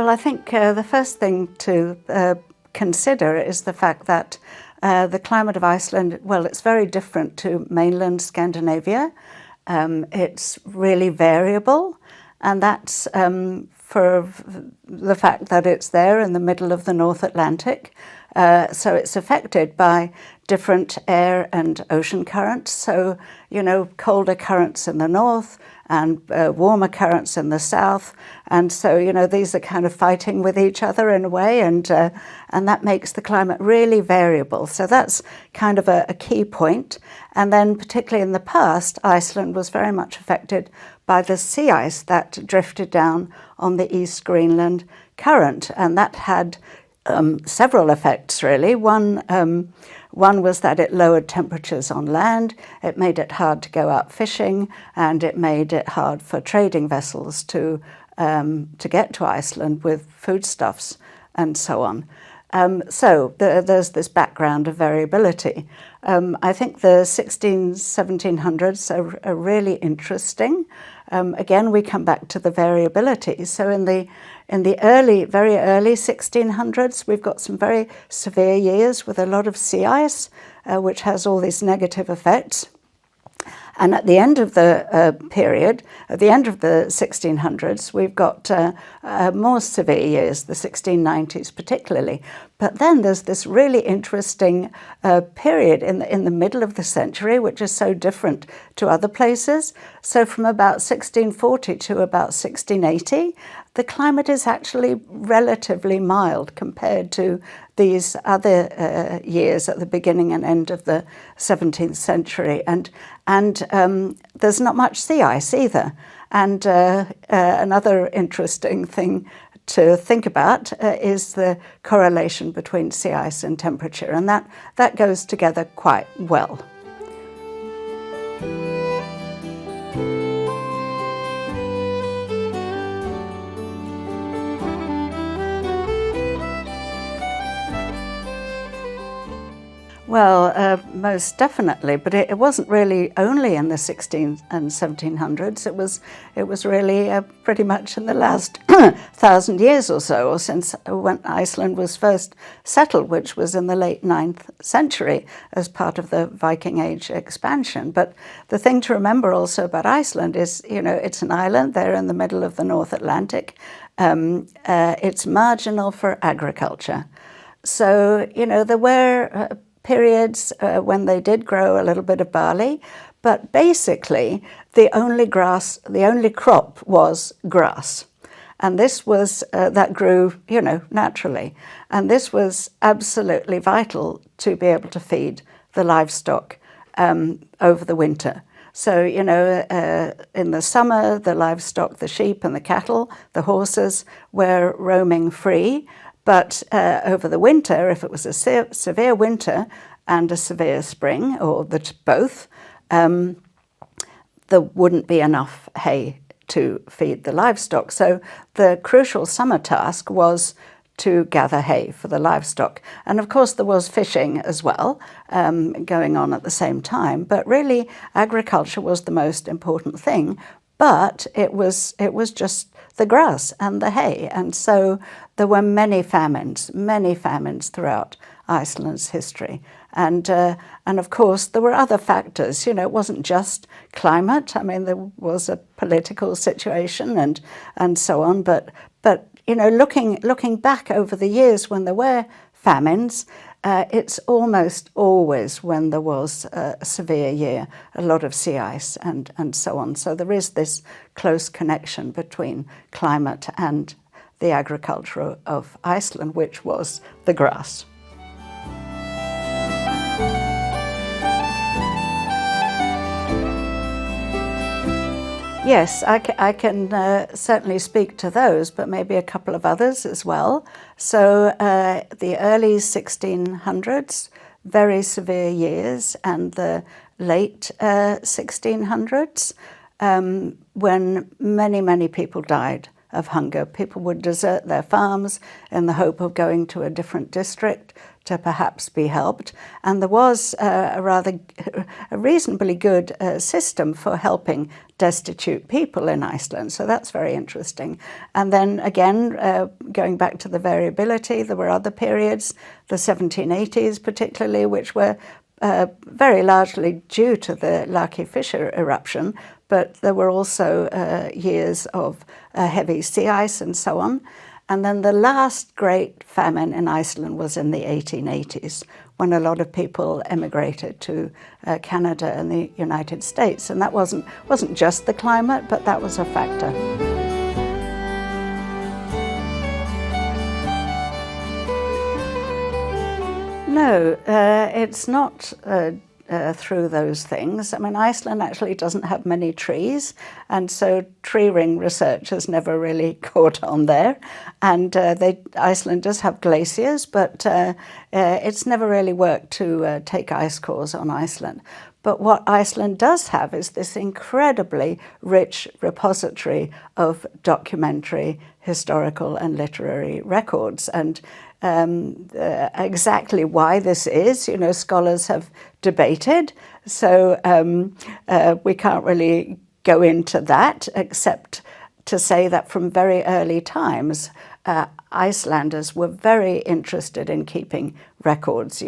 Well, I think the first thing to consider is the fact that the climate of Iceland, well, it's very different to mainland Scandinavia. It's really variable, and that's for the fact that it's there in the middle of the North Atlantic. So it's affected by different air and ocean currents. So, you know, colder currents in the north and warmer currents in the south. And so, you know, these are kind of fighting with each other in a way, and that makes the climate really variable. So that's kind of a key point. And then particularly in the past, Iceland was very much affected by the sea ice that drifted down on the East Greenland current. And that had several effects, really. One was that it lowered temperatures on land, it made it hard to go out fishing, and it made it hard for trading vessels to get to Iceland with foodstuffs and so on. So there's this background of variability. I think the 1700s are really interesting. Again, we come back to the variability. So in the very early 1600s, we've got some very severe years with a lot of sea ice, which has all these negative effects. And at the end of the period, at the end of the 1600s, we've got more severe years, the 1690s particularly. But then there's this really interesting period in the middle of the century, which is so different to other places. So from about 1640 to about 1680, the climate is actually relatively mild compared to these other years at the beginning and end of the 17th century. And there's not much sea ice either. And another interesting thing to think about is the correlation between sea ice and temperature, and that goes together quite well. Well, most definitely, but it wasn't really only in the 16 and 1700s. It was really pretty much in the last 1,000 years or so, or since when Iceland was first settled, which was in the late 9th century as part of the Viking Age expansion. But the thing to remember also about Iceland is, you know, it's an island there in the middle of the North Atlantic. It's marginal for agriculture. So, you know, there were periods when they did grow a little bit of barley, but basically the only crop was grass. And this was, that grew, you know, naturally. And this was absolutely vital to be able to feed the livestock over the winter. So, you know, in the summer, the livestock, the sheep and the cattle, the horses were roaming free. But over the winter, if it was a severe winter and a severe spring, or both, there wouldn't be enough hay to feed the livestock. So the crucial summer task was to gather hay for the livestock. And of course there was fishing as well going on at the same time. But really agriculture was the most important thing. But it was just the grass and the hay. And so there were many famines throughout Iceland's history. And of course, there were other factors. You know, it wasn't just climate. I mean, there was a political situation and so on. But you know, looking back over the years when there were famines, it's almost always when there was a severe year, a lot of sea ice and so on. So there is this close connection between climate and the agriculture of Iceland, which was the grass. Yes, I can certainly speak to those, but maybe a couple of others as well. So the early 1600s, very severe years, and the late 1600s, when many people died of hunger. People would desert their farms in the hope of going to a different district to perhaps be helped. And there was a reasonably good system for helping destitute people in Iceland. So that's very interesting. And then again, going back to the variability, there were other periods, the 1780s particularly, which were very largely due to the Laki fissure eruption, but there were also years of heavy sea ice and so on. And then the last great famine in Iceland was in the 1880s, when a lot of people emigrated to Canada and the United States. And that wasn't just the climate, but that was a factor. No, it's not through those things. I mean, Iceland actually doesn't have many trees, and so tree ring research has never really caught on there. And Iceland does have glaciers, but it's never really worked to take ice cores on Iceland. But what Iceland does have is this incredibly rich repository of documentary, historical and literary records. And exactly why this is, scholars have debated. So we can't really go into that, except to say that from very early times, Icelanders were very interested in keeping records.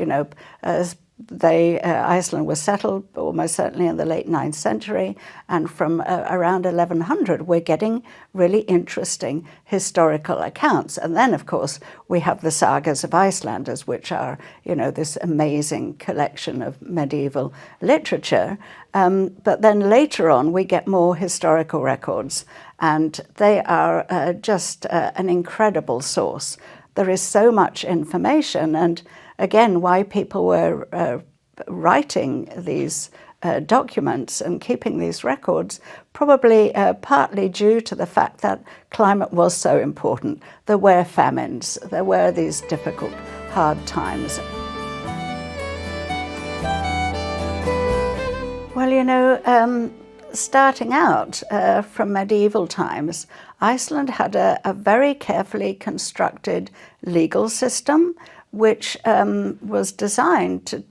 Iceland was settled almost certainly in the late 9th century, and from around 1100 we're getting really interesting historical accounts. And then, of course, we have the sagas of Icelanders, which are, this amazing collection of medieval literature. But then later on we get more historical records, and they are just an incredible source. There is so much information, and again, why people were writing these documents and keeping these records, probably partly due to the fact that climate was so important. There were famines, there were these difficult, hard times. Well, starting out from medieval times, Iceland had a very carefully constructed legal system, which was designed to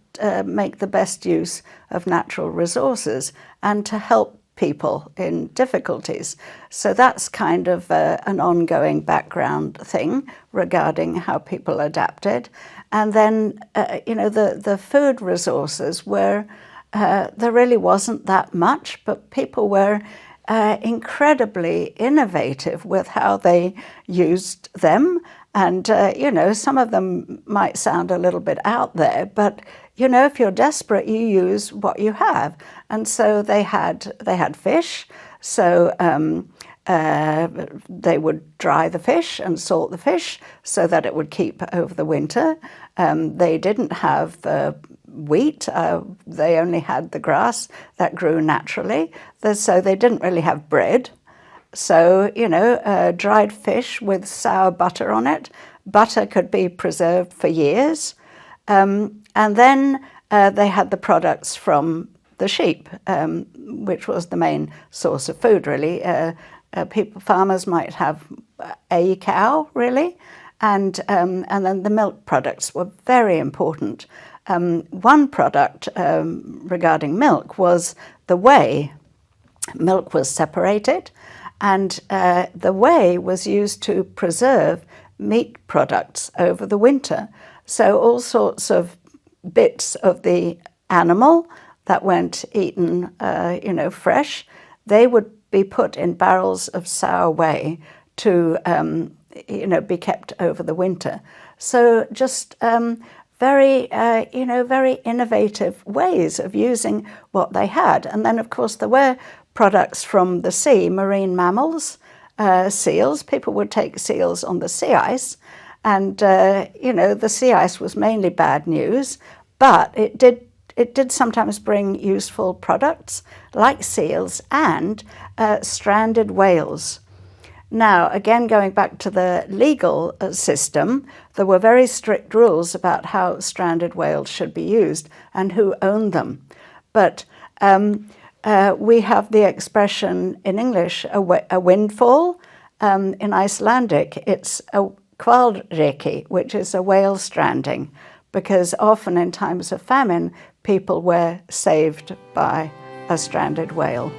make the best use of natural resources and to help people in difficulties. So that's kind of an ongoing background thing regarding how people adapted. And then, the food resources were, there really wasn't that much, but people were incredibly innovative with how they used them. And, some of them might sound a little bit out there, but, if you're desperate, you use what you have. And so they had fish, so they would dry the fish and salt the fish so that it would keep over the winter. They didn't have wheat, they only had the grass that grew naturally, so they didn't really have bread. So, dried fish with sour butter on it. Butter could be preserved for years. And then they had the products from the sheep, which was the main source of food, really. Farmers might have a cow, really, and then the milk products were very important. One product regarding milk was the whey. Milk was separated, and the whey was used to preserve meat products over the winter. So all sorts of bits of the animal that weren't eaten, fresh, they would be put in barrels of sour whey to, be kept over the winter. So just very innovative ways of using what they had. And then, of course, there were products from the sea, marine mammals, seals. People would take seals on the sea ice. And, the sea ice was mainly bad news, but it did sometimes bring useful products like seals and stranded whales. Now, again, going back to the legal system, there were very strict rules about how stranded whales should be used and who owned them. But we have the expression in English, a windfall, In Icelandic, it's a hvalreki, which is a whale stranding, because often in times of famine, people were saved by a stranded whale.